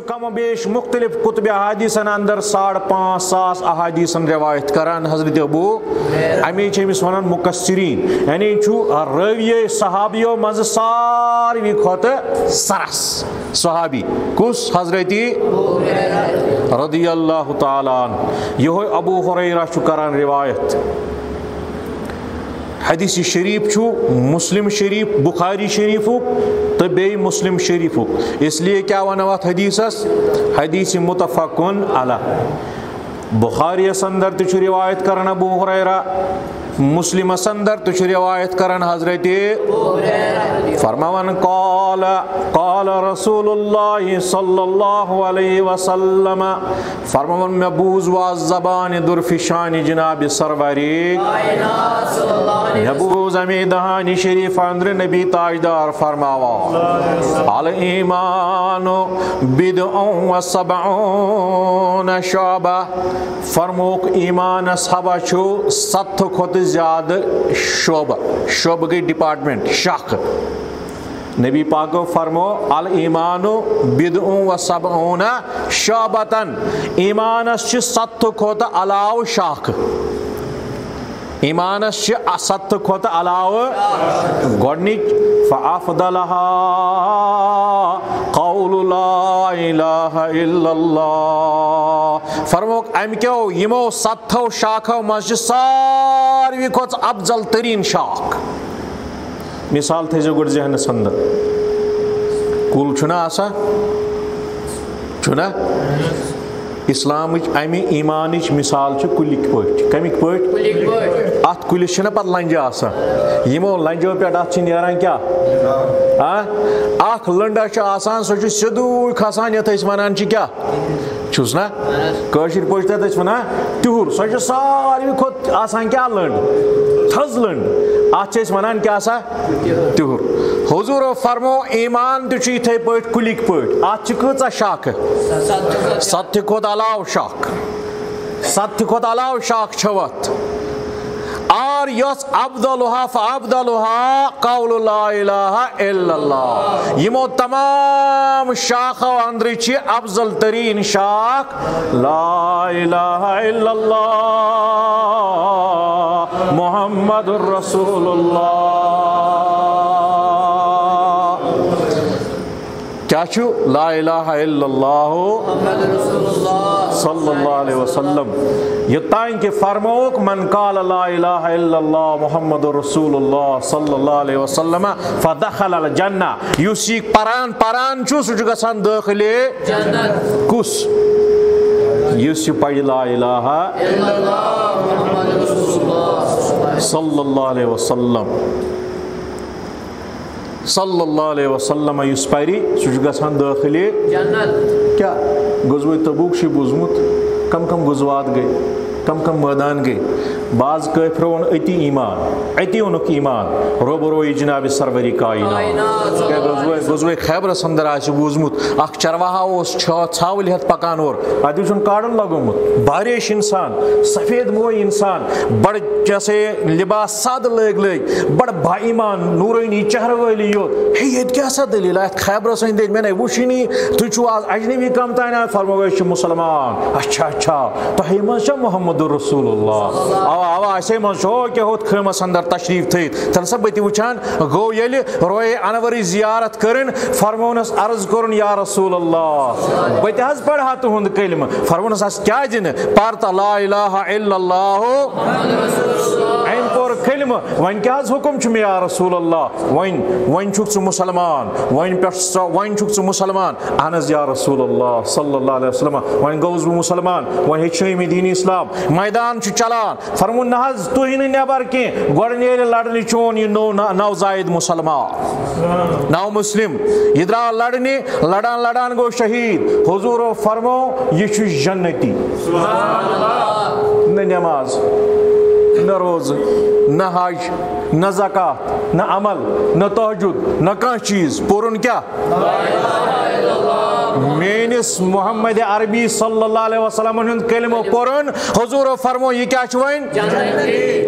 کم و بیش مختلف کتب احادیثن اندر 5,500 احادیثن روایت کران حضرت ابو امی چمس ونان مقصرین یعنی روی صحابیو مز ساروی کھوت سرس صحابی کس حضرت رضی اللہ تعالی عنہ یہ ابو ہریرہ کران روایت حدیث شریف چھو مسلم شریف بخاری شریف تو بی مسلم شریف اس لیے کیا ونوات حدیث متفقن علی بخاری اندر تچ روایت کرن ابو ہریرہ مسلم اندر تچ روایت کرن حضرت فرماون قال رسول اللہ صلی اللہ علیہ وسلم فرماون مبوز واز زبان درفشان جناب سروری مبوز امی دہانی شریف اندر نبی تاجدار فرماوا الایمان بدع و سبعون شعبہ فرموک ایمان صحابہ چھو 7 کھوت زیادہ شعبہ گئی ڈپارٹمنٹ شاخ نبی پاک فرمو الایمان بدع و سبعون شعبتن ایمانس چھ 7 کھوت علاو شاخ ایمانس چھ 7 کھوت علاو گوڑنک فافضلها قول لا الہ الا اللہ فرموک ام کیو یمو 7 شاخو مز ساروی کھوت افضل ترین شاخ مثال تھے جو گڑ ذہن سندر کل چھنا آسا چھنا اسلام امی ایمانچ مثال کلک پٹ کمک پٹ ات کلس چھنا پتہ لنجہ آسان یمو لنجو پہ ات نیران کیا اخ لنڈا آسان سہ سیدو کھسان یت ونان کیا چھس نا کاشر پٲٹھۍ تتھ ٲسۍ ونان تِہُر سۄ چھِ ساروی کھۄتہٕ آسان کیٛاہ لٔنٛڈ تھٔز لٔنٛڈ اتھ چھِ أسۍ ونان کیٛاہ سا تِہُر حضوٗرو فرمو ایمان تہِ چھُ یِتھَے پٲٹھۍ کُلِکۍ پٲٹھۍ اتھ چھِ کۭژاہ شاخہٕ 7 کھۄتہٕ علاوٕ شاخ 7 کھۄتہٕ علاوٕ شاخ چھو اتھ اور یس افضلها فافضلها قول لا الہ الا اللہ یمو تمام شاخو اندر چھ افضل ترین شاخ لا الہ الا اللہ محمد رسول اللہ کیا چھو لا الہ الا اللہ صلی اللہ علیہ وسلم یہ تائیں کہ فرموک من قال لا الہ الا اللہ محمد رسول اللہ صلی اللہ علیہ وسلم فدخل الجنہ یوسی پران پران چھو سو گژھان داخلے جنت کس یوسی پڑھ لا الہ الا اللہ محمد رسول اللہ صلی اللہ علیہ وسلم صلی اللہ علیہ وسلم یس پری سہ گژھان داخلے جنت کیا غزوہ تبوک چھ بوزمت کم کم غزوات گئی کم کم میدان گئی بعض کافرو ون اتی ایمان اتی اونک ایمان روبروی جناب سروری کائنات غزوہ خیبر اندر آس بوزمت اخ چرواہا اس ژھاول ہتھ پکان اور اتھ چھن کاڑن لگومت باریش انسان سفید موئی انسان بڑ جیسے لباس ساد لگ بڑ با ایمان نورانی چہرہ والی یوت ہے یہ کیا سا دلیل اتھ خیبر سند میں نے وشنی تو چھو اجنبی کم تعینات فرموے چھ مسلمان اچھا اچھا تو ہے مز محمد رسول اللہ آوا ایسے مزو کہ ہوت خیمس اندر تشریف تھے تل سب بتی وچان گو یل روئے انوری زیارت کرن فرمونس عرض کرن یا رسول اللہ بتی حض پڑھا تو ہند کلمہ فرمونس اس کیا جن پارتا لا الہ الا اللہ این پور کلمہ وین کیا حکم چھ یا رسول اللہ وین چھک ژٕ مسلمان وین چھک ژٕ مسلمان اہنز یا رسول اللہ صلی اللہ علیہ وسلم وین گوز بہ مسلمان وین ہیچھنمی دین اسلام میدان چھ چلان فرمون نہ حض تھی نبر کی گوڑ نیرِ لڑنہ چون یہ نو زائد مسلمان نو مسلم یہ درا لڑنہ لڑان لڑان گو شہید حضور فرمو یہ چھ جنتی نہ نماز نہ روز نہ حج نہ زکات نہ عمل نہ تہجد نہ کانٛہہ چیز پورن کیا میانس محمد عربی صلی اللہ علیہ وسلم ہند کلمہ پورن حضور فرمو یہ کیا چھ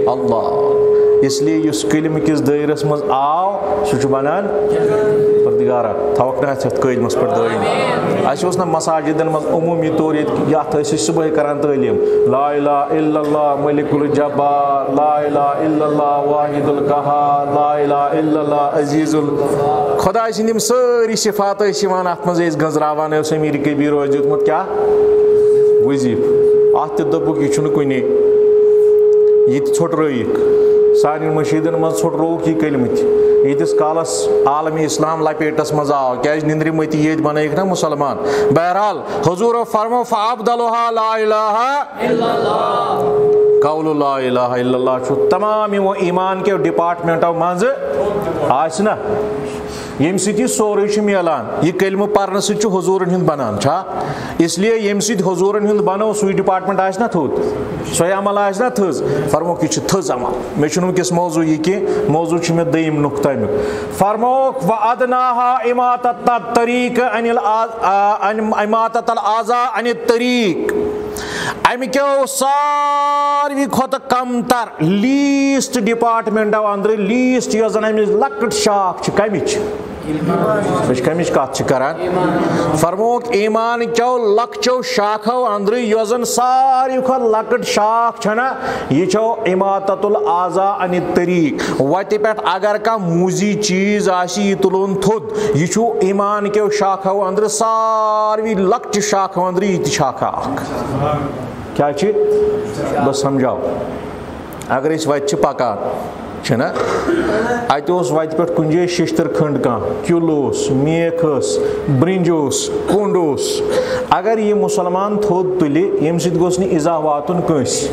اللہ اس لیے اس کلمہ کس دائرس مز آو سہ بنان پردگارا تھوک نا اتھ قیدمس پہ دائم اس نا مساجدن مز عمومی طور یت صبح کران تعلیم لا الہ الا اللہ ملک الجبار لا الہ الا اللہ واحد القہار لا الہ الا اللہ عزیز خدا سندم ساری صفات ات مز گنزراوان امیر کبیر دیتمت کیا وظیف ات دپک یہ کن یہ ژھٹرٲیِکھ سانٮ۪ن مشیٖدن منٛز ژھٹرووُکھ یہ کلمہ تہِ ییٖتِس کالس عالمی اسلام لپیٹس منٛز آو کیازِ نندرِ مٔتی ییٚتہِ بنٲیِکھ نا مسلمان بہرحال حضوٗرو فرمو فأفضلها لا الہ الا اللہ قول لا الہ الا اللہ چھُ تمام یِمو ایمان کیو ڈپارٹمنٹو منٛزٕ آسہِ نا یم سۭتۍ سورُے چھُ میلان یہ کلمہ پرنہٕ سۭتۍ چھُ حضوٗرن ہُنٛد بنان چھا اس لیے یم سۭتۍ حضوٗرن ہُنٛد بنو سُے ڈپارٹمنٹ آسہِ نا تھوٚد سۄے عمل آسہِ نا تھٔز فرموکھ یہِ چھُ تھٔز عمل مےٚ چھُنہٕ وٕنکٮ۪س موضوٗع یہِ کینٛہہ موضوٗع چھُ مےٚ دوٚیِم نُقطہٕ امیُک فرموکھ وَأَدْنَاهَا إِمَاطَةُ الطَّرِيقِ إِمَاطَةُ الْأَذَى عَنِ الطَّرِيقِ امہِ کیو ساروی کھۄتہٕ کم تر لیٖسٹ ڈپارٹمنٹو اندرٕ لیٖسٹ یۄس زن امِچ لۄکٕٹ شاخ چھِ کمِچ کمچ کت کران فرموک ایمان کیو لکچو شاخو اندر یۄس زن ساروی کھۄتہٕ لۄکٕٹ شاخ چھنا یہ چھو اماطۃ الاعضاء عن الطریق وتہِ پٮ۪ٹھ اگر کانٛہہ موٗزی چیٖز آسہِ یہِ تُلُن تھوٚد یہ چھُ ایمان کیو شاخو اندر ساروی لۄکچہِ شاخو اندر یہِ تہِ شاخا اکھ کیاہ چھِ بہٕ سمجھاو اگر أسۍ وتہِ چھِ پکان چھنا اتہِ اوس وتہِ پٮ۪ٹھ کُنہِ جایہِ شیشتٕر کھنٛڈ کانٛہہ کِل اوس میکھ ٲس برٛنٛج اوس کوٚنٛڈ اوس اگر یہِ مُسلمان تھوٚد تُلہِ ییٚمہِ سۭتۍ گوٚژھ نہٕ اِزا واتُن کٲنٛسہِ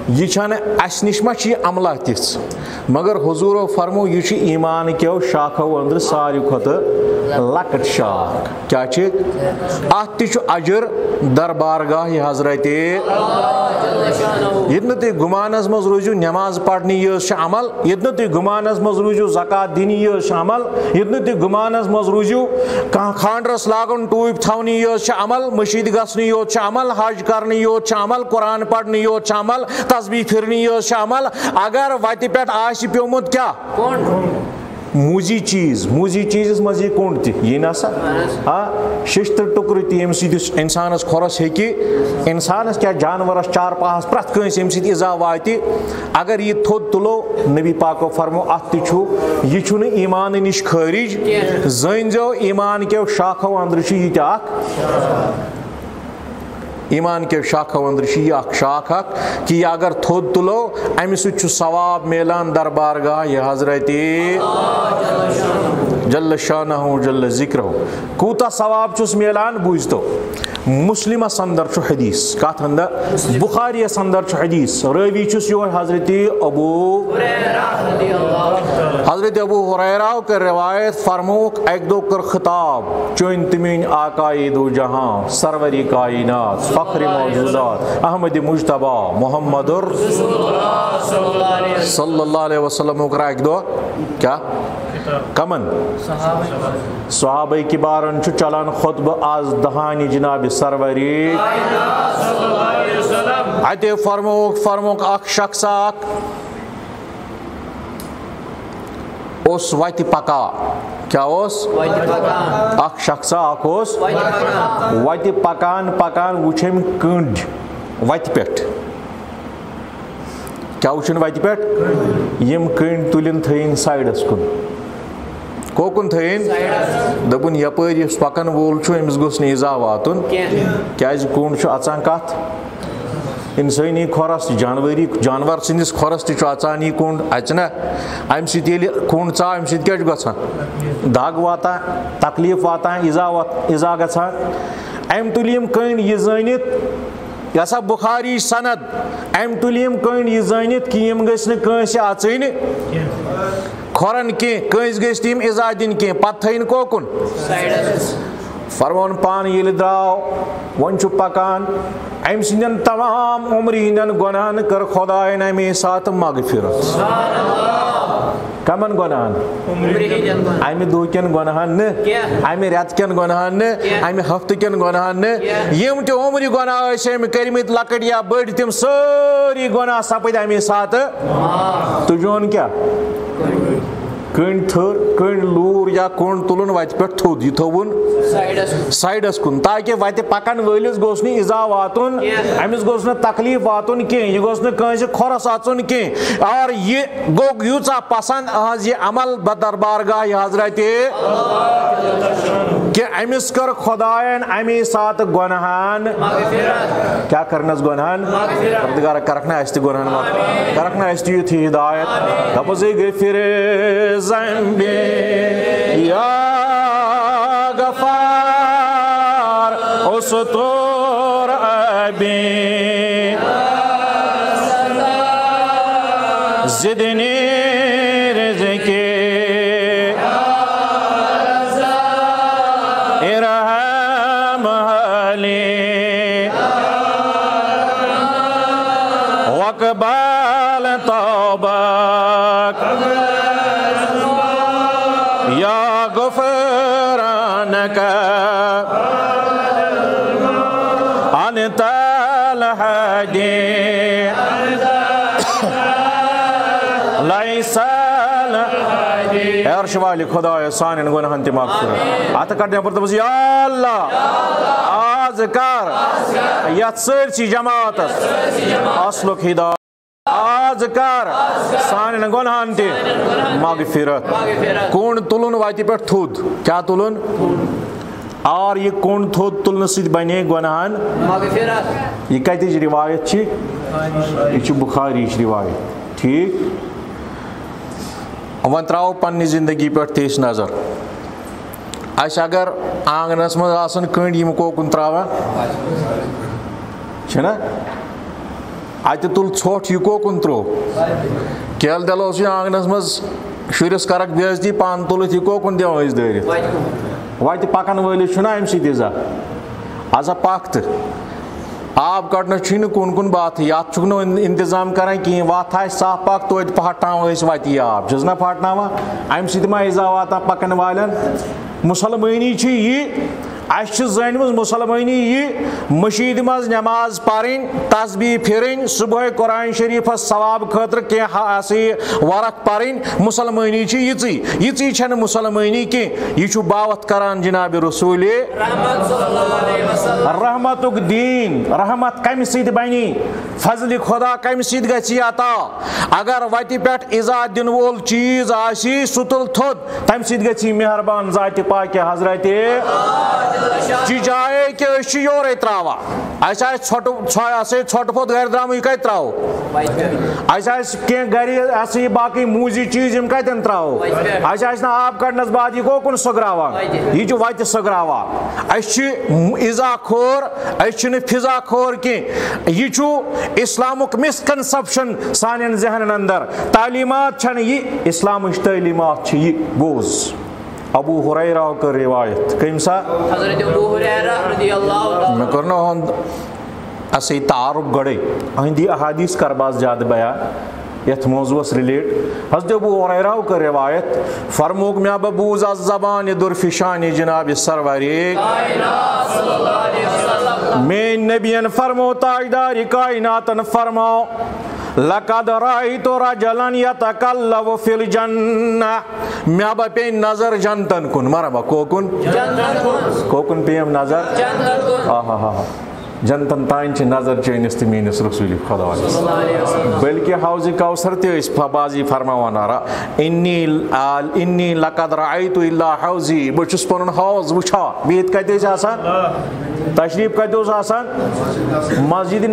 یہِ چھنہٕ اسہِ نِش ما چھِ یہِ عملہ تِژھ مگر حضوٗرو فرمو یہِ چھُ ایمان کیو شاخو اندر ساروی کھۄتہٕ لۄکٕٹ شاخ کیاہ چھِ اتھ تہِ چھُ اجر دربارگاہ حضرت ییٚتہِ نہٕ تُہۍ گُمانس منٛز روٗزِو نٮ۪ماز پرنہِ یٲژ چھِ عمل ییٚتہِ نہٕ تُہۍ گُمانس منٛز روٗزِو زکات دِنہِ یٲژ چھِ عمل ییٚتہِ نہٕ تُہۍ گُمانس منٛز روٗزِو کانٛہہ خانٛڈرس لاگُن ٹوٗپۍ تھاونہِ یٲژ چھِ عمل مٔشیٖد گژھنہٕ یوت چھِ عمل حج کرنہٕ یوت چھِ عمل قرآن پرنہٕ یوت چھِ عمل تسبیح پھرنہٕ یٲژ چھِ عمل اگر وتہِ پٮ۪ٹھ آسہِ پیومُت کیاہ موٗزی چیٖزس منٛز یی کوٚنٛڈ تہِ یی نہ سا شیشتٕر ٹُکرٕ تہِ ییٚمہِ سۭتۍ یُس اِنسانس کھۄرس ہیٚکہِ اِنسانس کیاہ جانورس چارپاہس پرٛٮ۪تھ کٲنٛسہِ ییٚمہِ سۭتۍ اِزا واتہِ اگر یہِ تھوٚد تُلو نبی پاکو فرمو اتھ تہِ چھُ یہِ چھُنہٕ ایمانہٕ نِش خٲرج زٲنۍزیو ایمان کیو شاخو اندر چھُ یہِ تہِ اکھ ایمان کے شاخو اندر چھِ یہِ اکھ شاخ اکھ کہ یہِ اگر تھوٚد تُلو امہِ سۭتۍ چھُ ثواب میلان دربارگاہ یہِ حضرت جل شانہ جل ذکرہ کوٗتاہ ثواب چھُس میلان بوٗزتو مسلمس اندر چھُ حدیث کتھ اندر بخاریس اندر چھُ حدیث رٲوی چھُس یہوے حضرت ابو ہریرہ کر روایت فرموک اکہِ دۄہ کٔر خطاب چٲنۍ تہٕ میٲنۍ آقائے دو جہاں سروری کائنات فخر موجودات احمد مجتبیٰ محمد صلی اللہ علیہ وسلم کر اکہِ دۄہ کیا کمن صحابہ کبارن چھُ چلان خطبہ آز دہانہِ جناب سروری اتے فرموک اکھ شخص اکھ اوس وتہِ پکان کیا اوس اکھ شخص اکھ اوس وتہِ پکان وٕچھ أمۍ کٔنٛڈۍ وتہِ پٮ۪ٹھ کیا وٕچھُن وتہِ پٮ۪ٹھ یِم کٔنٛڈۍ تُلِنۍ تھٲیِنۍ سایڈس کُن کوکُن تھٲیِنۍ دوٚپُن یپٲرۍ یُس پکان وول چھُ أمِس گوٚژھ نہٕ اِزا واتُن کیازِ کوٚنٛڈ چھُ اژان کتھ انسٲنی کھۄرس جانور سٕنٛدِس کھۄرس تہِ چھُ اژان یہِ کوٚنٛڈ اژِ نہ امہِ سۭتۍ ییٚلہِ کوٚنٛڈ ژاو امہِ سۭتۍ کیاہ چھُ گژھان دگ واتان تکلیٖف واتان اِزا گژھان أمۍ تُلۍ یِم کٔنٛڈۍ یہِ زٲنِتھ یہِ ہسا بخاری سند أمۍ تُلۍ یِم کٔنٛڈۍ یہِ زٲنِتھ کہِ یِم گٔژھۍ نہٕ کٲنٛسہِ اژٕنۍ کھۄرن کینٛہہ کٲنٛسہِ گٔژھۍ نہٕ یِم اِزا دِنۍ کینٛہہ پتہٕ تھٲیِن کوکُن فرمون پانہٕ ییٚلہِ درٛاو وۄنۍ چھُ پکان أمۍ سٕنٛدٮ۪ن تمام عمرِ ہٕنٛدٮ۪ن گۄناہن کٔر خۄدایَن اَمے ساتہٕ مغفرت کمن گۄناہن امہِ دۄہ کٮ۪ن گۄناہن نہٕ امہِ رٮ۪تہٕ کٮ۪ن گۄناہن نہٕ امہِ ہفتہٕ کٮ۪ن گۄناہن نہٕ یِم تہِ عمرِ گۄناہ ٲسۍ أمۍ کٔرمٕتۍ لۄکٕٹۍ یا بٔڑۍ تِم سٲری گۄناہ سپٕدۍ اَمے ساتہٕ تُجون کیٛاہ کٔنڈۍ تھٔر کٔنڈۍ لوٗر یا کوٚنڈ تُلُن وَتہِ پٮ۪ٹھ تھوٚد یہِ تھوٚوُن سایڈَس کُن تاکہِ وَتہِ پَکن وٲلِس گوٚژھ نہٕ اِزا واتُن أمِس گوٚژھ نہٕ تکلیٖف واتُن کینٛہہ یہِ گوٚژھ نہٕ کٲنٛسہِ کھۄرَس اَژُن کینٛہہ اور یہِ گوٚو ییٖژاہ پسنٛد أہٕنٛز یہِ عمل بدربارگاہِ حضرتِ کہ أمِس کٔر خۄدایَن اَمے ساتہٕ گۄناہن کیٛاہ کَرنَس گۄناہن پروردگارا کَرکھ نا اَسہِ تہِ گۄناہن معاف کَرکھ نا اَسہِ تہِ یُتھُے ہِدایت دَپُس ہے غفر ذنبی یا غفار استر ابی زدنی رزقی ارحم حالی واقبل توبک یا غفرانک انت الہدی لیس الہدی اے عرش والی خدایا سانین گناہن تہِ مغفرت اتھ کڑ نیبر دپس یا اللہ آز کر یتھ سٲرسٕے جماعتس اصلُک ہدایت آز کر سانین گناہن تہِ مغفرت کوٚنڈ تُلُن وتہِ پٮ۪ٹھ تھوٚد کیٛاہ تُلُن اور یہ کوٚنڈ تھوٚد تُلنہٕ سۭتۍ بنے گۄناہن یہ کتِچ روایت چھِ یہ چھِ بخاریِچ روایت ٹھیٖک وۄنۍ ترٛاوو پننہِ زندگی پٮ۪ٹھ تہِ أسۍ نظر اَسہِ اگر آنگنس منٛز آسن کٔنڈۍ یِم کوکُن ترٛاوان چھُنہ اتہِ تُل ژھۄٹھ یہِ کوکُن ترٛوو کیلہٕ دٮ۪ل اوسُے آنگنس منٛز شُرِس کرکھ بے عزتی پانہٕ تُلٕتھ یہِ کوکُن دِوان أسۍ دٲرِتھ وتہِ پکن وٲلِس چھُنہ اَمہِ سۭتۍ اِزا آسا پکھ تہٕ آب کڑنس چھُے نہٕ کُن کُن باتھٕے یتھ چھُکھ نہٕ انتظام کران کِہیٖنۍ وتھ آسہِ صاف پاک توتہِ پھٹناوان أسۍ وتہِ یہِ آب چھِس نہ پھٹناوان اَمہِ سۭتۍ ما اِزا واتان پکن والٮ۪ن مُسلمٲنی چھِ یہِ اَسہِ چھِ زٲنۍمٕژ مُسلمٲنی یہِ مٔشیٖد منٛز نٮ۪ماز پرٕنۍ تسبیٖح پھِرٕنۍ صبحٲے قرآن شریٖفس ثواب خٲطرٕ کینٛہہ ہسا یہِ ورق پرٕنۍ مُسلمٲنی چھِ یِژٕے چھنہٕ مُسلمٲنی کینٛہہ یہِ چھُ باوتھ کران جناب رسوٗلِ رحمتُک دیٖن رحمت کمہِ سۭتۍ بنی فضلِ خۄدا کمہِ سۭتۍ گژھِ یہِ عطا اگر وتہِ پٮ۪ٹھ اِزا دِنہٕ وول چیٖز آسہِ سُہ تُل تھوٚد تمہِ سۭتۍ گژھِ یہِ مہربان ذاتِ پاکہِ حضرتِ جایے کہ أسۍ چھِ یورے تراوان اَسہِ آسہِ ژھۄٹہٕ پوٚت گرِ درٛامُت یہِ کتہِ تراوو اَسہِ آسہِ کینٛہہ گرِ ہسا یہِ باقٕے موٗزی چیٖز یِم کتٮ۪ن تراوو اَسہِ آسہِ نہٕ آب کڑنس بعد یہِ کوکُن سٔگراوان یہِ چھُ وتہِ سٔگراوان أسۍ چھِ اِزا خور أسۍ چھِنہٕ فضا خور کینٛہہ یہِ چھُ اسلامُک مسکنسپشن سانٮ۪ن ذہنن اندر تعلیٖمات چھنہٕ یہِ اسلامٕچ تعلیٖمات چھِ یہِ بوز ابو ہریرہ کٔر روایت کٔمۍ سا مےٚ کوٚر نہ اُہُنٛد اَسے تعارُف گۄڈے أہنٛدی احادیٖث کر بہٕ زیادٕ بیان یتھ موضوعس رِلیٹ حضرت ابو ہریرہ کٔر روایت فرموک مےٚ بوٗز از زبانہِ دُرفِشانہِ جناب سرورِ میٲنۍ نبیَن فرمو تاجدارِ کائناتن فرمو لقد رأيت رجلا يتكلم في الجنة مےٚ با پیٚیہِ نظر جنتن کُن مرحبا کوکُن پیٚیَم نظر جنتن تانۍ چھِ نظر چٲنِس تہٕ میٲنِس رسوٗلِ خۄدایس بلکہِ حوضِ کوثر تہِ ٲسۍ بازی فرماوان انی لقد رأيت الا حوضی بہٕ چھُس پنُن حوض وٕچھان بِہِتھ کتہِ ٲسۍ آسان تشریٖف کتہِ اوس آسان مسجدِ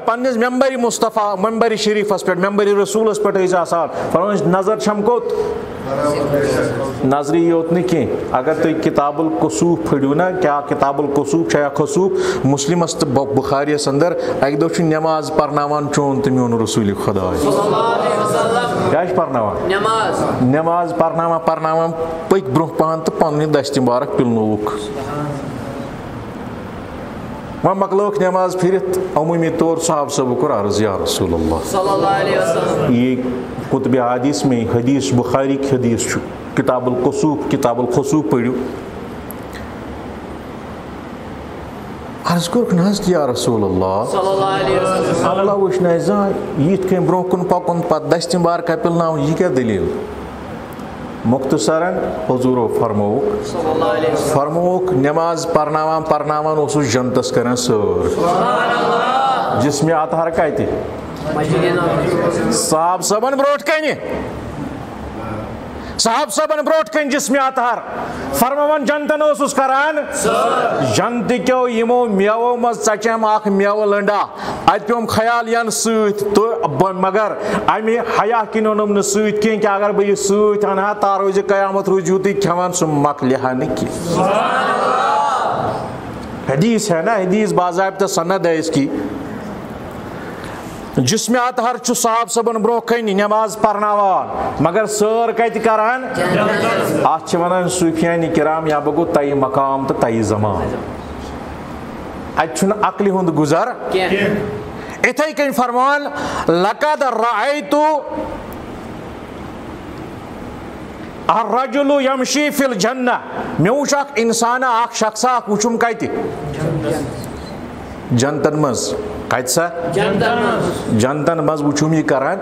پننِس ممبرِ مصطفیٰ ممبرِ شریٖفس پٮ۪ٹھ ممبرِ رسوٗلس پٮ۪ٹھ ٲسۍ آسان فرمٲیِس نظر چھم کوٚت نظری یوت نہٕ کینٛہہ اگر تُہۍ کِتاب القصوٗف پھٔرِو نا کیٛاہ کِتاب القصوٗف چھا یا خصوٗف مسلمس تہٕ بُخاریَس اندر اکہِ دۄہ چھُ نٮ۪ماز پرناوان چون تہٕ میون رسوٗلِ خۄدا کیٛاہ چھِ پرناوان نٮ۪ماز پرناوان پٔکۍ برونٛہہ پہن تہٕ پننہِ دستہِ مبارک پِلنووُکھ وۄنۍ مۄکلٲوکھ نٮ۪ماز پھِرِتھ عموٗمی طور صاحب صٲبُن کوٚر عرض یا رسول اللہ یہ کتب حدیث میں حدیث بخاری کی حدیث کتاب الخسوف پڑھو عرض کورک ناز کہ یا رسول اللہ اللہ وچھنا زان یت کن برو کن پکن پتہ دستم بار کپل ناو یہ کیا دلیل مختصراً حضور فرموک نماز پرناوان اوسس جنتس کران سر جسم اطہر کتہ صاحب صبن بروٹ کن صاحب صبن بروٹ کن جسم اطہر فرمان جنتن اوسس کران جنت کیو یمو میوو مز ژچم اخ میو لنڈا ات پیوم خیال ین ست تو مگر امی حیا کن اونم نہ ست کین کہ اگر بہ یہ ست انہا تا روز قیامت روز یوتی کھوان سہ مکلہا نہ کی حدیث ہے نا حدیث باضابطہ سند ہے اس کی جسم اطہر چھ صاحب صبن برو کن نماز پرناوان مگر سر کت کران ات ونان صوفیان کرام یا بگو تئی مقام تو تئی زمان ات عقل ہند گزر اتھے کن فرمان لقد رأیت الرجل یمشی فی الجنہ مے وچھ اخ انسان اخ شخص اخ وچھم کت جنتن مز کت سا جنتن مز وچھم یہ کران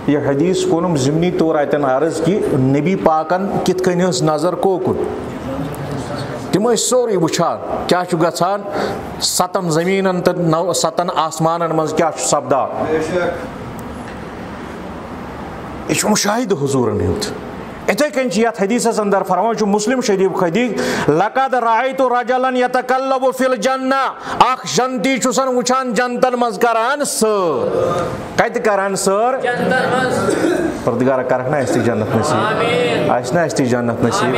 یہ حدیث کونم ضمنی طور اتن عرض کی نبی پاکن کت کن نظر کوکن تم سوری وچھان کیا گژھان ستن زمینن تو ستن آسمانن مز کیا سپدان یہ مشاہد حضورن ہند اتھے کن یت حدیثس اندر فرمان مسلم شریف حدیث لقد رأیت رجلا یتقلب فی الجنہ اخ جنتی چھسن وچھان جنتن مز کران سر کت کران سر پردگار کرنا اس جنت نصیب آسنا اس جنت نصیب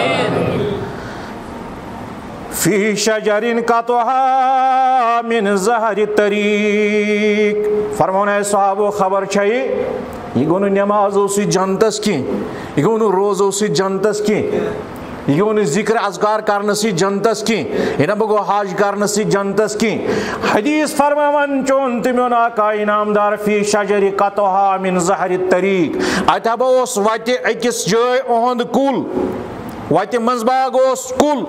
فی شجر قطعها من ظہر الطریق فرمان ہے صحابہ خبر چاہیے یہ گو نماز اوسی جنتس کی یہ گو روز اوسی جنتس کی یہ گو ذکر اذکار کرنسی جنتس کی یہ بگو حاج کرنسی جنتس کی حدیث فرمان چون تمیون آقا انعامدار فی شجر قطعها من ظہر الطریق اتھا اس وت اکس جائے اہند کل وت منزباگ اس کل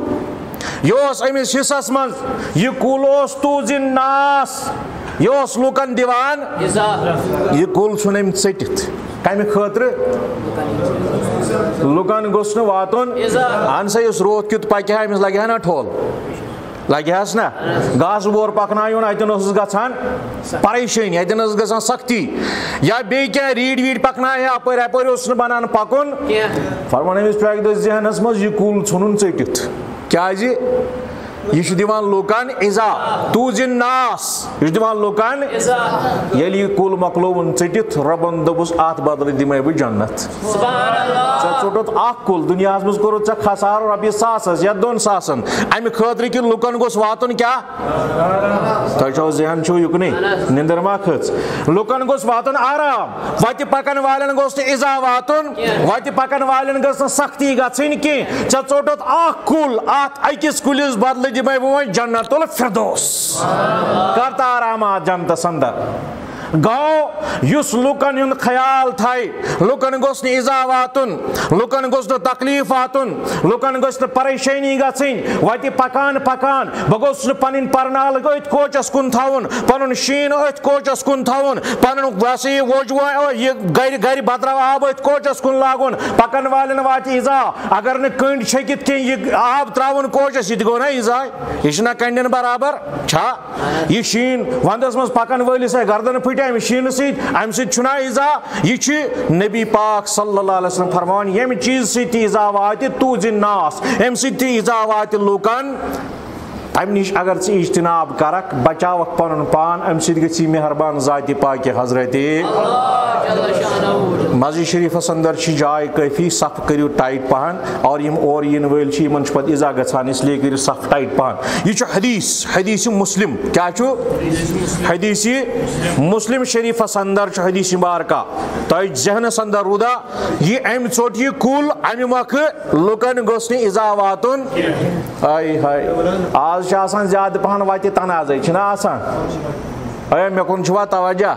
یہ امس حصس من یہ کل توز ناس یہ لکن دیوان یہ کل ام ٹھٹھ کم خاطر لکن گوس واتن اہن سا اس روت کیت پکہ امس لگہ نا ٹھول لگہس نا گاس بور پکنایون اتن گژھان پریشانی اتن گژھان سختی یا بیٚیہِ کینٛہہ ریٖڈ ویٖڈ پکنایہِ اپٲرۍ اپٲرۍ اوس نہٕ بنان پکُن فرمان أمِس پیٚکہِ دۄہ ذہنس منٛز یہِ کُل ژھُنُن ژٔٹِتھ کیازِ یہ دیوان لوکان عزا توز الناس یہ دیوان لوکان یل یہ کل مکلوون ٹھٹھ ربن دبس ات بدل دمے بہ جنت ٹوٹت اخ کل دنیا مز کور خسار رۄپیہِ ساسس یا 200 امہ خاطر کہ لکن گوس واتن کیا تہ ذہن چھو یکنی نندر ما کھژ لکن گوس واتن آرام وتہ پکن والن گوس نہ عزا واتن وتہ پکن والن گژھ نہ سختی گژھن کی ٹوٹت اخ کل ات اکس کلس بدل دمے بہ جنت الفردوس کرتا آرامات جنتس اندر گو یس لکن ہند خیال تھائی لکن گوس نہ ایزا واتن لکن گوس نہ تکلیف واتن لکن گوس نہ پریشانی گژھن وتہ پکان پکان بہ گوس نہ پنن پرنال ات کوچس کن تھاون پنن شین ات کوچس کن تھاون پنن ویسے یہ وجو یہ گر بدراو آب ات کوچس کن لاگن پکن والن وات ایزا اگر نہ کنڈ چھکت کی یہ آب تراون کوچس یہ گو نا ایزا یہ چھنا کنڈن برابر چھا یہ شین وندس مز پکن وٲلِس گردن پھٹ امہ شین ست امہ سا ایزا یہ نبی پاک صلی اللہ علیہ وسلم فرمان یم چیز ست ایزا وات توز الناس ام ست ایزا وات لوکن ام نش اگر ثہ اجتناب کرک بچاوک پن پان ام ست گژھی مہربان ذات پاک حضرت مسجد شریفس اندر جائے کافی صف کرو ٹائٹ پہن اور یم اور ین ول یمن پتہ ایزا گژھان اس لیے کرو صف ٹائٹ پہن یہ حدیث مسلم کیا حدیث مسلم شریفس اندر حدیث مبارکہ تہ ذہنس اندر رودا یہ ام ژوٹ یہ کل امہ مکھ لکن گوس نہ ایزا واتن ہائے ہائے آج زیادہ پہن وتہ تنازع چھنا آسان اے مے کن چھوا توجہ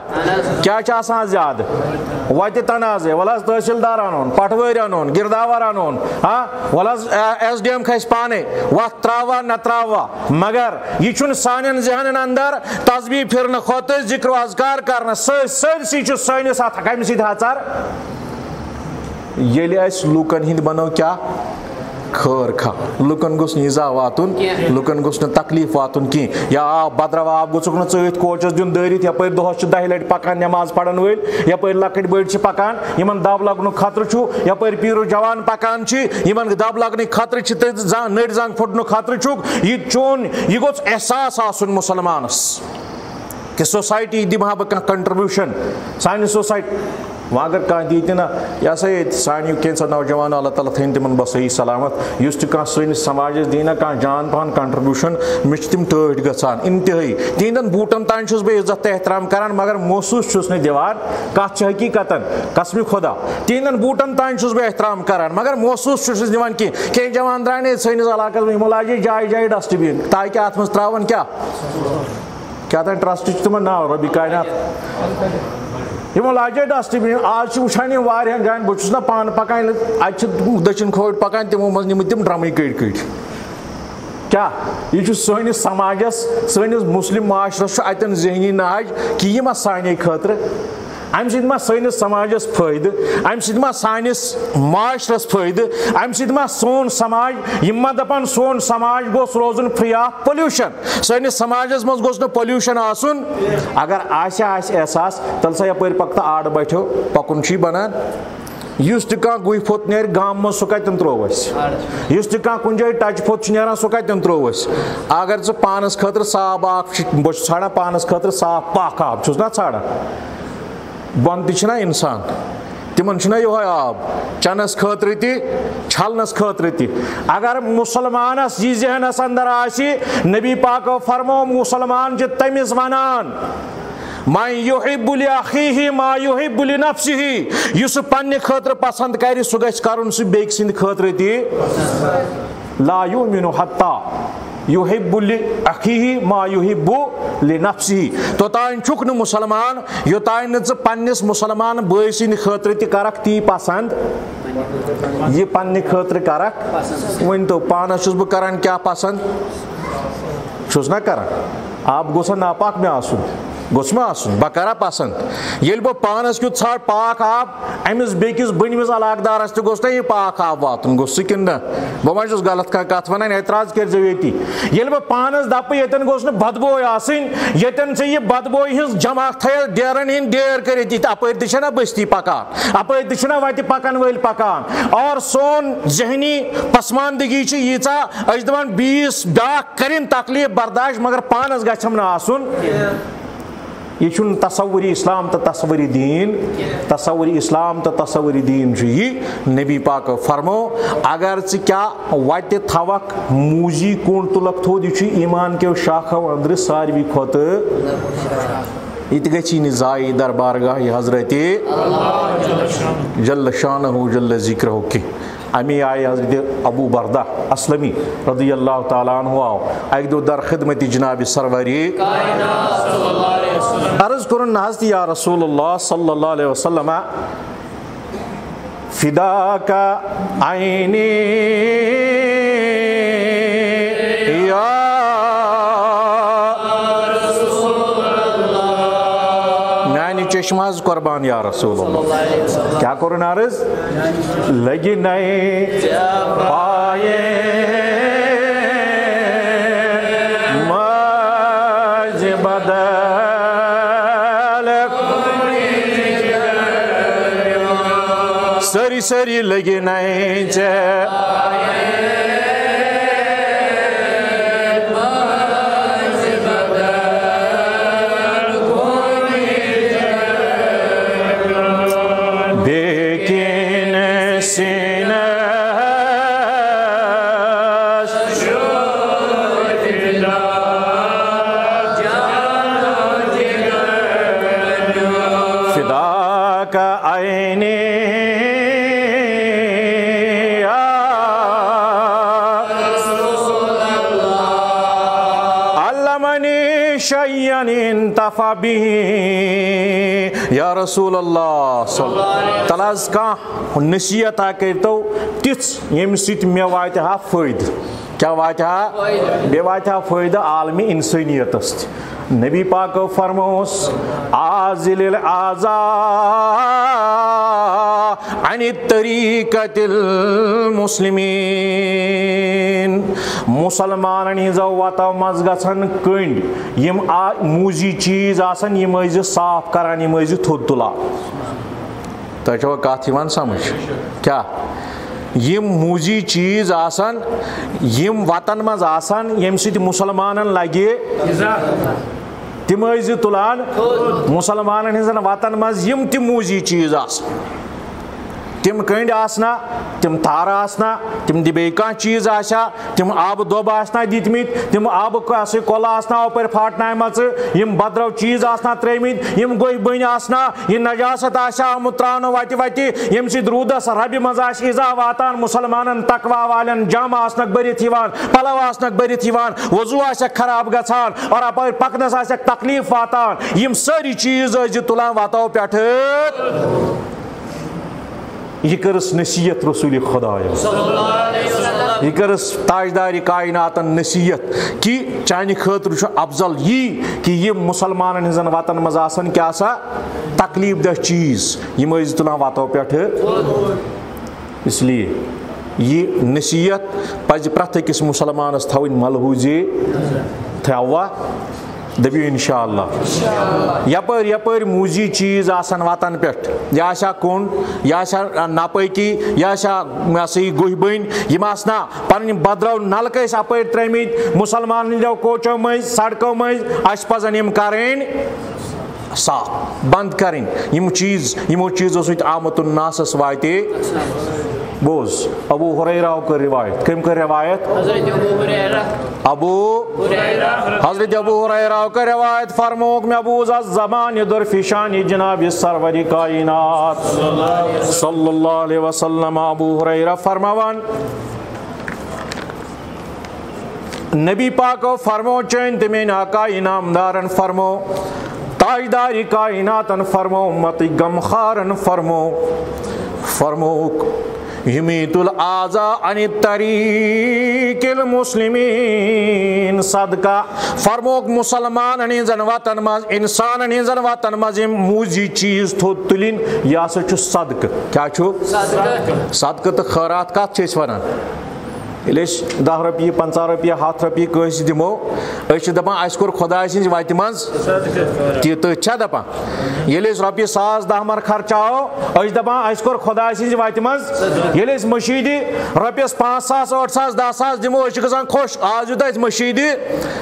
کیا آسان زیادہ وتہ تنازع ول حظ تحصیلدار انون پٹوٲرۍ انون گرداوار انون ہاں ول حظ ایس ڈی ایم کھسہِ پانے وتھ تراوا نہ تراوا مگر یہ چھُنہٕ سانٮ۪ن ذہنن اندر تسبیح پھرنہٕ کھۄتہٕ ذکر و اذکار کرنہٕ سٲرسٕے چھُ سٲنِس اتھ کمہِ سۭتۍ ہژر ییٚلہِ أسۍ لوٗکن ہٕنٛدۍ بنو کیاہ خٲر کھا لُکن گوٚژھ نہٕ ایٖزا واتُن لُکن گوٚژھ نہٕ تکلیٖف واتُن کینٛہہ یا آب بدرو آب گوٚژھُکھ نہٕ ژٲتھۍ کوچس دیُن دٲرِتھ یپٲرۍ دۄہس چھِ 10 لٹہِ پکان نٮ۪ماز پرن وٲلۍ یپٲرۍ لۄکٕٹۍ بٔڑۍ چھِ پکان یِمن دب لگنُک خطرٕ چھُ یپٲرۍ پیٖرو جوان پکان چھِ یِمن دب لگنٕکۍ خطرٕ چھِ تہٕ نٔرۍ زنگ پھُٹنُک خطرٕ چھُکھ یہ چون یہ گوٚژھ احساس آسُن مُسلمانس کہ سوسایٹی دِمہٕ ہا بہٕ کانٛہہ کنٹربیوٗشن سانہِ سوسایٹی وۄنۍ اگر کانٛہہ دی تہِ نہ یہِ ہسا ییٚتہِ سانہِ کینٛژھا نوجوان اللہ تعالیٰ تھٲیِن تِمن بہ صحیح سلامت یُس تہِ کانٛہہ سٲنِس سماجس دی نہ کانٛہہ جان پہن کنٹربیوٗشن مےٚ چھِ تِم ٹٲٹھۍ گژھان انتہٲیی تِہنٛدٮ۪ن بوٗٹن تانۍ چھُس بہٕ عزت تہٕ احترام کران مگر محسوٗس چھُس نہٕ دِوان کتھ چھِ حقیٖقتن قسمِ خۄدا تِہنٛدٮ۪ن بوٗٹن تانۍ چھُس بہٕ احترام کران مگر محسوٗس چھُس دِوان کینٛہہ کینٛہہ جوان درٛاے نہٕ سٲنِس علاقس منٛز یِمو لاجے جایہِ جایہِ ڈسٹہٕ بِن تاکہِ اتھ منٛز تراون کیاہ تانۍ ٹرسٹ چھُ تِمن ناو رۄبِ کاینات یِمو لاجے ڈسٹہٕ بِن آز چھِ وٕچھان یِم واریاہن جاین بہٕ چھُس نہ پانہٕ پکان اتہِ چھِ دٔچھِنۍ کھوٚرۍ پکان تِمو منٛز نِمٕتۍ تِم ڈرمٕے کٔڑۍ کٔڑۍ کیاہ یہ چھُ سٲنِس سماجس سٲنِس مسلم معاشرس چھُ اتٮ۪ن ذہنی ناج کہ یہِ ما سانے خٲطرٕ امہِ سۭتۍ ما سٲنِس سماجس فٲیدٕ امہِ سۭتۍ ما سٲنِس معاشرس فٲیدٕ امہِ سۭتۍ ما سون سماج یِم ما دپان سون سماج گوٚژھ روزُن فری آف پولیوشن سٲنِس سماجس منٛز گوٚژھ نہٕ پولیوشن آسُن اگر آسہِ احساس تیٚلہِ سا یپٲرۍ پکھ تہٕ آڈٕ بٹھیو پکُن چھُے بنان یُس تہِ کانٛہہ گُہہِ پھوٚت نیرِ گامہٕ منٛز سُہ کتٮ۪ن تروو اسہِ یُس تہِ کانٛہہ کُنہِ جایہِ ٹچہِ پھوٚت چھُ نیران سُہ کتٮ۪ن تروو اسہِ اگر ژٕ پانس خٲطرٕ صاف آب بہٕ چھُس ژھانڈان پانس خٲطرٕ صاف پاک آب چھُس نا ژھانڈان بۄنہٕ تہِ چھِنہ انسان تِمن چھُنہ یِہوے آب چنس خٲطرٕ تہِ چھلنس خٲطرٕ تہِ اگر مُسلمانس یہِ ذہنس اندر آسہِ نبی پاکو فرمو مُسلمان چھِ تٔمِس ونان من یحب لاخیہ ما یحب لنفسہ یُس سُہ پننہِ خٲطرٕ پسند کرِ سُہ گژھِ کرُن سُہ بیٚکہِ سٕنٛدِ خٲطرٕ تہِ لا یؤمن حتی یحب لاخیہ ما یحب لنفسہ توٚتانۍ چھُکھ نہٕ مُسلمان یوٚتانۍ نہٕ ژٕ پننِس مُسلمان بٲے سٕنٛدِ خٲطرٕ تہِ کرکھ تی پسند یہِ پننہِ خٲطرٕ کرکھ ؤنۍتو پانس چھُس بہٕ کران کیاہ پسند چھُس نا کران آب گوٚژھا ناپاک مےٚ آسُن گوٚژھ مےٚ آسُن بہٕ کرا پسند ییٚلہِ بہٕ پانس کیُتھ ژھانڈٕ پاک آب أمِس بیٚکِس بٔنمِس علاقہٕ دارس تہِ گوٚژھ نہ یہِ پاک آب واتُن گوٚژھ سُہ کِنہٕ نہ بہٕ ما چھُس غلط کانٛہہ کتھ ونان اعتراض کٔرزیٚو ییٚتی ییٚلہِ بہٕ پانس دپہٕ ییٚتٮ۪ن گوٚژھ نہٕ بدبوے آسٕنۍ ییٚتٮ۪ن ژےٚ یہِ بدبوے ہٕنٛز جماعت تھایَکھ ڈیرن ہٕنٛدۍ ڈیر کٔرِتھ یِتھ اپٲرۍ تہِ چھےٚ نہ بستی پکان اپٲرۍ تہِ چھِنہ وتہِ پکن وٲلۍ پکان اور سون ذہنی پسماندگی چھِ ییٖژاہ أسۍ چھِ دپان بیٚیِس بیاکھ کرٕنۍ تکلیٖف برداشت مگر پانس گژھٮ۪م نہٕ آسُن یہ چھُنہٕ تصوُری اسلام تہٕ تصوُری دیٖن تصوُری اسلام تہٕ تصوُری دیٖن چھُ یہِ نبی پاکو فرمو اگر ژٕ کیاہ وتہِ تھاوکھ موٗزی کوٚنٛڈ تُلکھ تھوٚد یہِ چھُ ایٖمان کیو شاخو أنٛدرٕ ساروی کھۄتہٕ یہ تہِ گژھی نہٕ ضایع در بارگاہ حضرت جل شانہ جل ذکرہ کینٛہہ امی آیہِ حضرت ابو بردہ اسلمی رضی اللہ تعالیٰ عنہ آو اکہِ دۄہ در خدمت جناب سروری عرض کوٚرُن نہ حظ تہِ یا رسول اللہ صلی اللہ علیہ وسلم فداک عینی یا چشمہ حظ قربان یا رسول اللہ کیا کوٚرُن عرض لگہِ نَے پایے ماج بدل سٲری سٲری لگہِ نَے ژےٚ شيئا انتفع به یا رسول اللہ صلی اللہ علیہ وسلم تلاز کا نصیحت کرتو تِژھ ییٚمہِ سۭتۍ مےٚ واتہِ ہا فٲیدٕ کیا واتہِ ہا بیٚیہِ واتہِ ہا فٲیدٕ عالمی اِنسٲنیتس تہِ نبی پاکو فرموس عازل الاعضاء عن طریقۃ المسلمین مسلمانن ہنزو وتو مز گژھن کنڈ یم موزی چیز آسن یم ٲسۍ صاف کران یم ٲسۍ تھوٚد تُلان تۄہہِ چھوا کتھ یِوان سمجھ کیا یم موزی چیز آسن یم وطن مز آسن یم سۭتۍ مسلمانن لگہِ تم ٲسۍ تُلان مسلمانن ہنزن وطن مز یم تہِ موزی چیز آسن تم کنڈ آسنا تم تار آسنا تم بیٚیہِ کانٛہہ چیز آسیا تم آبہٕ دۄب آسنا دِتمٕتۍ تم آبہٕ کۄلہٕ آسنا اپٲرۍ پھاٹنایمژٕ یم بدرو چیز آسنا ترٛٲمٕتۍ یم گوٚے بٔنۍ آسنا یہِ نجاست آسیا آمُت تراونہٕ وتہِ وتہِ ییٚمہِ سۭتۍ روٗدس ربہِ منٛز آسہِ اِزا واتان مسلمانن تقوا والٮ۪ن جامہٕ آسنکھ بٔرِتھ یِوان پلو آسنکھ بٔرِتھ یِوان وضوٗ آسٮ۪کھ خراب گژھان اور اپٲرۍ پکنس آسٮ۪کھ تکلیٖف واتان یم سٲری چیز ٲسۍ تُلان وتو پٮ۪ٹھٕ یہ کرس نصیحت رسول خدا یہ کرس تاجدار کائناتن نصیحت کہ چانہ خاطر چھ افضل یہ کہ یہ مسلمانن ہنزن وطن مز آسن کیا سا تکلیف دہ چیز یم ٲسۍ تُلان وتو پٮ۪ٹھٕ اس لیے یہ نصیحت پزِ پرٛٮ۪تھ أکِس مسلمانس تھاوٕنۍ ملحوٗظ تھاوا دٔپِو انشاءاللہ یپٲرۍ یپٲرۍ موزی چیز آسن وطن پٮ۪ٹھ یہِ آسیا کُن یہِ آسیا ناپٲکی یہِ آسیا یہ سا یہ گُہۍ بٔنۍ یِم آسنا پنٕنۍ بدرو نلکہٕ ٲسۍ اپٲرۍ ترٛٲمٕتۍ مسلمانن ہٕنٛدیو کوچو مٔنٛزۍ سڑکو مٔنٛزۍ اَسہِ پزن یِم کرٕنۍ صاف بند کرٕنۍ یِم چیز یِمو چیزو سۭتۍ آمُت ناسس واتہِ بوز ابو ہریرہ کر روایت کم کر روایت حضرت ابو ہریرہ کر روایت فرموک محبوظ الزمان در فشان جناب سرور کائنات صلی اللہ علیہ وسلم ابو ہریرہ فرماوان نبی پاکو فرمو چین تمین آقا انعامدارن فرمو تاجداری کائناتن فرمو امتی غمخارن فرموک یمیت الاعضاء عن طریق المسلمین صدقہ فرموک مسلمان ہنزن وطن مز انسان ہنزن وطن مز موزی چیز تھوٚد تُلِنۍ یہِ ہسا چھُ صدقہٕ کیا چھُ صدقہٕ تہٕ خٲرات کتھ چھِ أسۍ ونان ییٚلہِ أسۍ 10 رۄپیہِ 50 رۄپیہِ 100 رۄپیہِ کٲنٛسہِ دِمو أسۍ چھِ دپان اَسہِ کوٚر خۄداے سٕنٛزِ وتہِ منٛز تٔتھۍ چھا دپان ییٚلہِ أسۍ رۄپیہِ 1000 10 مر خرچاوو أسۍ چھِ دپان اَسہِ کوٚر خۄداے سٕنٛزِ وتہِ منٛز ییٚلہِ أسۍ مٔشیٖدِ رۄپیس 5000 8000 10000 دِمو أسۍ چھِ گژھان خۄش آز یوٗتاہ أسۍ مٔشیٖدِ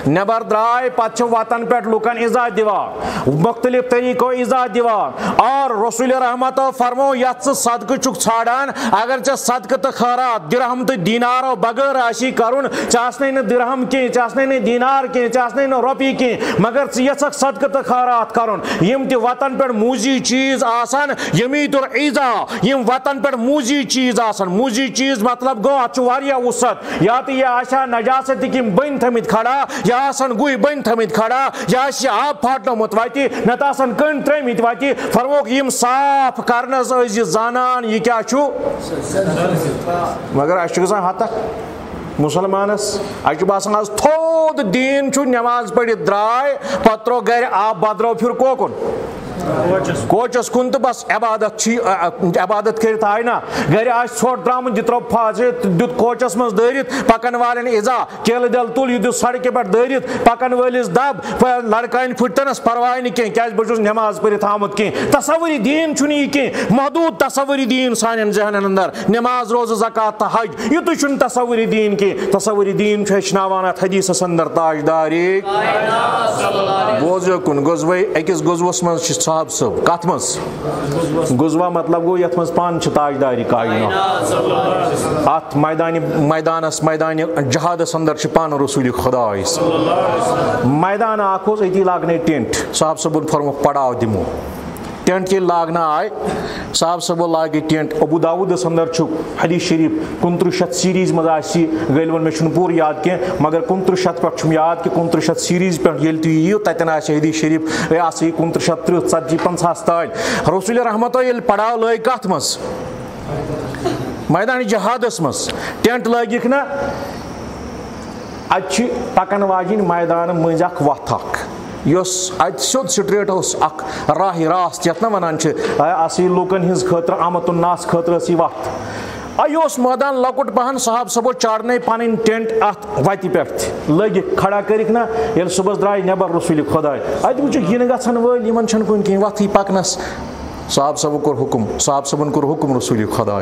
نٮ۪بر درٛاے پتہٕ چھِ وطن پٮ۪ٹھ لُکن عزت دِوان مختلف طریٖقو عزت دِوان اور رسول رحمتو فرمو یتھ ژٕ صدقہٕ چھُکھ ژھانڈان اگر ژےٚ صدقہٕ تہٕ خٲرات درہم تہٕ دینارو بغٲر آسی کرُن ژےٚ آسنے نہٕ درہم کینٛہہ ژےٚ آسنے نہٕ دینار کینٛہہ ژےٚ آسنے نہٕ رۄپیہِ کینٛہہ مگر ژٕ یژھکھ صدقہٕ تہٕ خٲرات کرُن یِم تہِ وطن پٮ۪ٹھ موزی چیز آسن یمیٖت العضا یِم وطن پٮ۪ٹھ موزی چیز آسن موزی چیز مطلب گوٚو اتھ چھُ واریاہ وُسعت یا تہٕ یہِ آسہِ ہا نجاستٕکۍ یِم بٔنۍ تھٲمٕتۍ کھڑا یا آسن گُہۍ بٔنۍ تھٲمٕتۍ کھڑا یا آسہِ یہِ آب پھاٹنومُت وتہِ نتہٕ آسن کنڈ ترٛٲمٕتۍ وتہِ فرموکھ یِم صاف کرنس ٲسۍ یہِ زانان یہِ کیاہ چھُ مگر اسہِ چھُ گژھان ہتکھ مسلمانس اَسہِ چھُ باسان آز تھوٚد دیٖن چھُ نٮ۪ماز پٔرِتھ درٛاے پتہٕ تروو گرِ آب بدرو پھِر کوکُن کوچس کُن تہٕ بس عبادت چھِ عبادت کٔرِتھ آے نا گرِ آسہِ ژھۄٹھ درٛامُت یہِ ترٛوو دیُت کوچس منٛز دٲرِتھ پکن والٮ۪ن عزا کیلہٕ دٮ۪ل تُل یہِ دیُت سڑکہِ پٮ۪ٹھ دٲرِتھ پکن وٲلِس دب لڑکانہِ پھٕٹتنس پرواے نہٕ کینٛہہ کیازِ بہٕ چھُس نٮ۪ماز پٔرِتھ آمُت کینٛہہ تصوری دیٖن چھُنہٕ یہِ کینٛہہ محدوٗد تصوری دیٖن سانٮ۪ن ذہنن اندر نٮ۪ماز روزٕ زکات تہٕ حج یِتُے چھُنہٕ تصوری دیٖن کینٛہہ تصوری دیٖن چھُ ہیٚچھناوان اتھ حدیٖثس اندر تاجدارِ بوزیو کُن غزوے أکِس غزوس منٛز چھِ صاحب صٲب کتھ منٛز غزوہ مطلب گوٚو یتھ منٛز پانہٕ چھِ تاجدارِ کائنات اتھ میدانس میدانہِ جہادس اندر چھِ پانہٕ رسول خداے میدان اکھ اوس أتی لاگنے ٹینٹ صاحب صٲبن فرموکھ پڑاو دِمو ٹینٹ یہ لاگنا آئے صاحب صبح لاگے ٹینٹ ابو داود اندر حدیث شریف 29 سیریز مزہ غالباً میں پور یاد کی مگر 29 پہ یاد کہ 29 سیریز پہ یل تھی یو تتن حدیث شریف یہ 29 30 40 50 تان رسول رحمت یل پڑاؤ لگ کت مز میدان جہادس مز ٹینٹ لگک نا اتہ پکن واجن میدان مز اخ وتھ اخ یس ات سیود سٹریٹ اس اخ راہ راست یت نا ونان اسی لوکن ہز خاطر آمد الناس خاطر اسی وقت اس میدان لکٹ پہن صاحب صبح چاڑنے پن ٹینٹ ات وتہ پہ لگ کھڑا کرک نا یل صبح درائے نبر رسول خدا ات وچ ین گژھن ول یمن چھن کن کہیں وتھ پکنس صاحب صبح کور حکم صاحب صبن کور حکم رسول خدا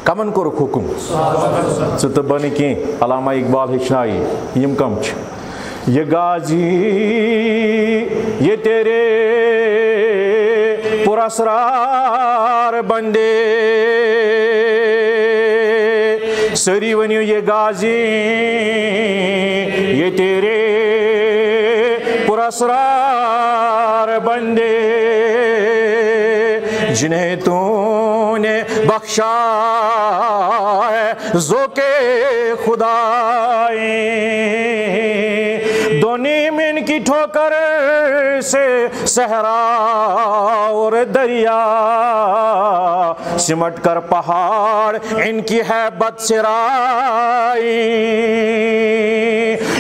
کمن کور حکم ژٕ تہٕ بنہِ کینٛہہ علامہ اقبال ہیٚچھنایہِ یِم کم چھِ یہ غازی یہ تیرے پراسرار بندے سری ونیو یہ غازی یہ تیرے پراسرار بندے جنہیں تو نے بخشا ہے ذوق خدائے دونیم ان کی ٹھوکر سے صحرا اور دریا سمٹ کر پہاڑ ان کی حیبت سے رائی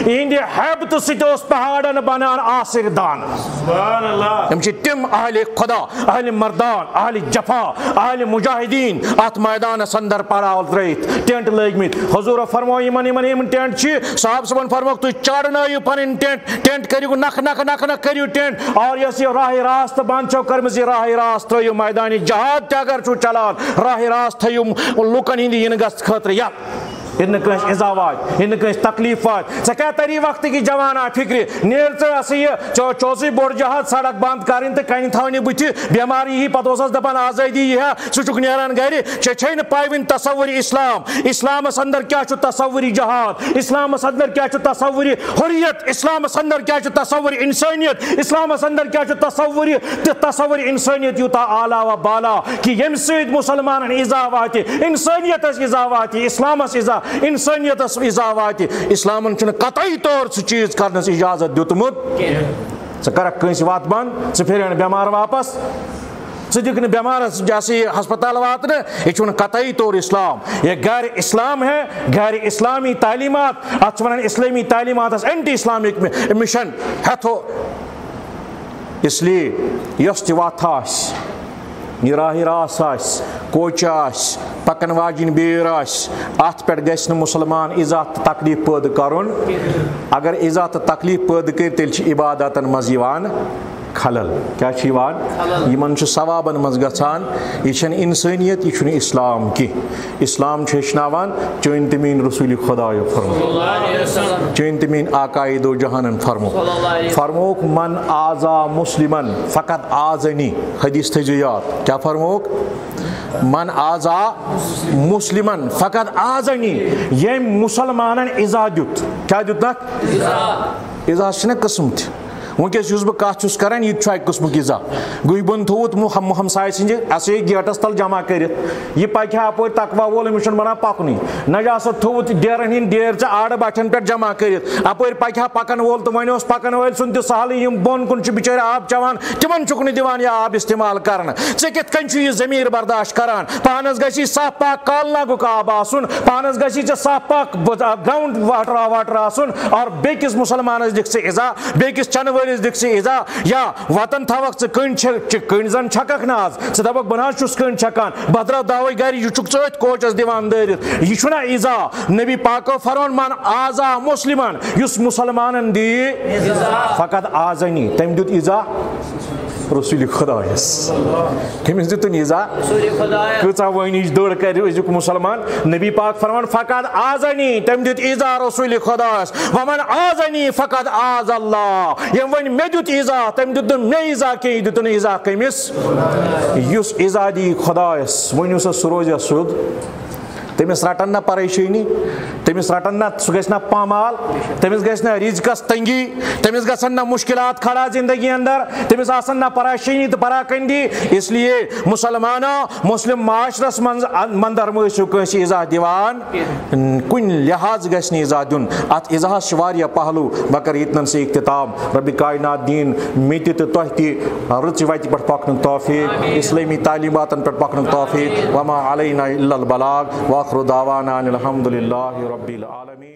ان حیبت سٹ اس پہاڑن بنان آصر دان سبحان اللہ ہم چھ تم اہل خدا اہل مردان اہل جفا اہل مجاہدین ات میدان اندر پڑاول ترائیت ٹینٹ لگمت حضور فرمائی من ٹینٹ چھ صاحب صبن فرمو تو چاڑنائیو پنن ٹینٹ کریو نخ کریو ٹینٹ اور یس راہ راست بند چھو کرمز راہ راست ترائیو میدان جہاد تہ اگر چھو چلان راہ راست تھیو لوکن ہندی ین گژھ خاطر یا کس ایزا وات کس تکلیف وات ژے کیا تری وقت کی جوانا فکر نیل ژے یہ چوسی بوڑ جہاد سڑک بند کریں تو کن تھونی بت بیماری ہی پتہ اس دپان آزادی یہ سہ چھ نیران گھر چھ پائی ون تصور اسلامس اندر کیا تصور جہاد اسلامس اندر کیا تصور حریت اسلامس اندر کیا تصور انسانیت اسلامس اندر کیا تصور انسانیت یوتا اعلیٰ و بالا کہ یم سید مسلمان ایزا وات انسانیت ایزا وات اسلامس ایزا انسانیت ایزا وات اسلامن چھن قطعی طور سہ چیز کرنس اجازت دیتمت ژٕ کرکھ کٲنٛسہِ وتھ بند ژٕ پھرن بیمار واپس ژٕ دِکھ نہٕ بیمارس جیسے ہسپتال واتنہ یہ چھُنہٕ قطعی طور اسلام یہ غیر اسلام ہے غیر اسلامی تعلیمات اتھ ونان اسلامی تعلیمات اینٹی اسلامک مشن ہیتھو اس لیے یس تہِ وتھ آسہِ یہ راہ راست آس کوچ آس پکن واجن بیر آس ات پہ گھس مسلمان ایزا تو تکلیف پید کرن اگر ایزا تو تکلیف پید کر تیل عباداتن مز خلل کیا یمن ثوابن مز گژھان یہ چھن انسانیت یہ چھن اسلام کی اسلام ہیچناوان چون تمین رسول خدا فرمو چون تمین آقائے دو جہانن فرموک من آزا مسلمن فقط آزنی حدیث تھیزو یاد کیا فرموک من آزا مسلمن فقط آزنی یہ مسلمانن ایزا دیت کیا دیت ایزا چھنا قسم تھی ونکس بہ کت کران یہ اکہ قسمک ایزا گوئی بن تھوت ہمسائے سنجھ اسے گیٹس تل جمع کرت یہ پکہ اپر تقوا وول امس بنان پکنی نجاست تھوت ڈیرن ہند ڈیر ژے آڑ بٹھن پہ جمع کرت اپر پکہ پکن وول تو ون پکن ول سن تہ سہل یم بون کن بچار آب چوان تمن چھک نہ دِوان یہ آب استعمال کرنا ژے کت کن یہ ضمیر برداشت کران پانس گژھی صاف پاک کالناگک آب آسن پانس گژھی ژے صاف پاک گراؤنڈ واٹر آسن اور بیکس مسلمانس دکھ ژے ایزا بیکس چنہ ولس دکھ ژے ایزا یا وطن تھوک ژے کن زن چھکک نا آز ژے دپک بہ نہ چھس کن چھکان بہ درٛاو دعوے گھر یہ چھک ژٕ کوچس دِوان دٲرِتھ یہ چھُنہ ایزا نبی پاکو فرمون من آزا مسلمان یس مسلمانن دی فقط آزنی تم دیت ایزا رسول خدایس کمس دتن ایزا کۭژاہ وٲنِج دٔر کرِ أزیُک مسلمان نبی پاک فرمان فقط آزنی تم دیت ایزا رسول خدایس ومن آزنی فقط آز اللہ یم ون مے دیت ایزا تم دیت نہٕ مے ایزا کینٛہہ دیتن ایزا کٔمِس یُس ایزا دی خدایس ؤنِو سا سُہ روزیا سیوٚد تمس رٹن نا پریشانی تمس رٹن نا سہ گژھِ نا پامال تمس گژھِ نا رزقس تنگی تمس گژھن نا مشکلات کھڑا زندگی اندر تمس آسن نا پریشانی تو پراکندی اس لیے مسلمانوں مسلم معاشرس مندر مٲسِو کٲنٛسہِ عزا دِوان کُنہِ لحاظ گژھِ نہٕ عزا دیُن اتھ عزاہس چھِ واریاہ پہلو بہٕ کرٕ ییٚتنن سے اختتام ربِ کائنات دین مےٚ تہِ تہٕ تۄہہِ تہِ رٕژِ وتہِ پٮ۪ٹھ پکنُک توفیق اسلٲمی تعلیماتن پٮ۪ٹھ پکنُک توفیق وما علینا الا البلاغ وآخر دعوانا ان الحمد للہ رب العالمین.